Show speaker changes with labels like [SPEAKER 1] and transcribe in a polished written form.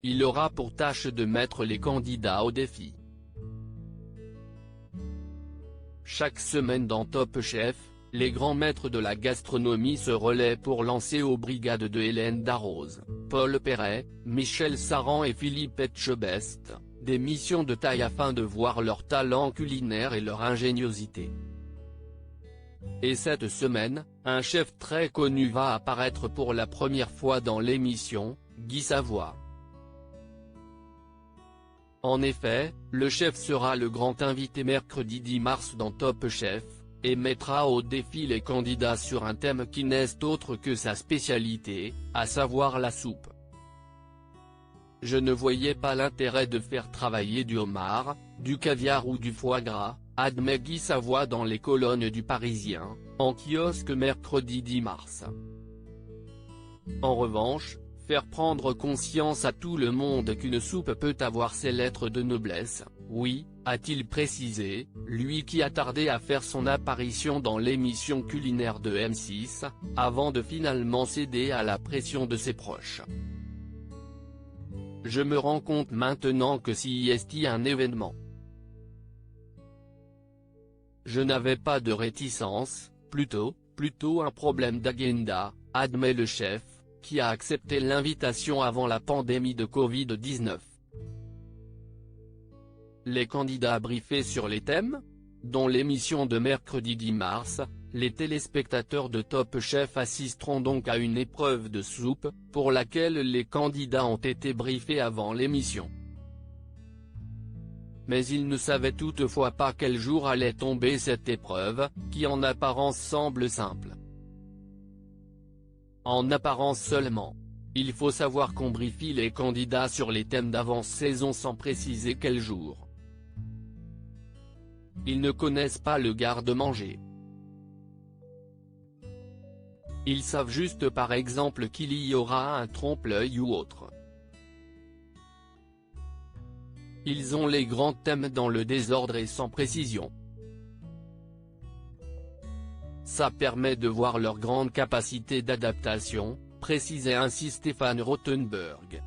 [SPEAKER 1] il aura pour tâche de mettre les candidats au défi. Chaque semaine dans Top Chef, les grands maîtres de la gastronomie se relaient pour lancer aux brigades de Hélène Darroze, Paul Perret, Michel Saran et Philippe Etchebest, des missions de taille afin de voir leur talent culinaire et leur ingéniosité. Et cette semaine, un chef très connu va apparaître pour la première fois dans l'émission, Guy Savoy. En effet, le chef sera le grand invité mercredi 10 mars dans Top Chef, et mettra au défi les candidats sur un thème qui n'est autre que sa spécialité, à savoir la soupe. Je ne voyais pas l'intérêt de faire travailler du homard, du caviar ou du foie gras, admet Guy Savoy dans les colonnes du Parisien, en kiosque mercredi 10 mars. En revanche, faire prendre conscience à tout le monde qu'une soupe peut avoir ses lettres de noblesse, oui, a-t-il précisé, lui qui a tardé à faire son apparition dans l'émission culinaire de M6, avant de finalement céder à la pression de ses proches. Je me rends compte maintenant que si est un événement. Je n'avais pas de réticence, plutôt un problème d'agenda, admet le chef, qui a accepté l'invitation avant la pandémie de Covid-19. Les candidats briefés sur les thèmes, dont l'émission de mercredi 10 mars, les téléspectateurs de Top Chef assisteront donc à une épreuve de soupe, pour laquelle les candidats ont été briefés avant l'émission. Mais ils ne savaient toutefois pas quel jour allait tomber cette épreuve, qui en apparence semble simple. En apparence seulement. Il faut savoir qu'on briefie les candidats sur les thèmes d'avance-saison sans préciser quel jour. Ils ne connaissent pas le garde-manger. Ils savent juste par exemple qu'il y aura un trompe-l'œil ou autre. Ils ont les grands thèmes dans le désordre et sans précision. Ça permet de voir leur grande capacité d'adaptation, précisait ainsi Stéphane Rothenberg.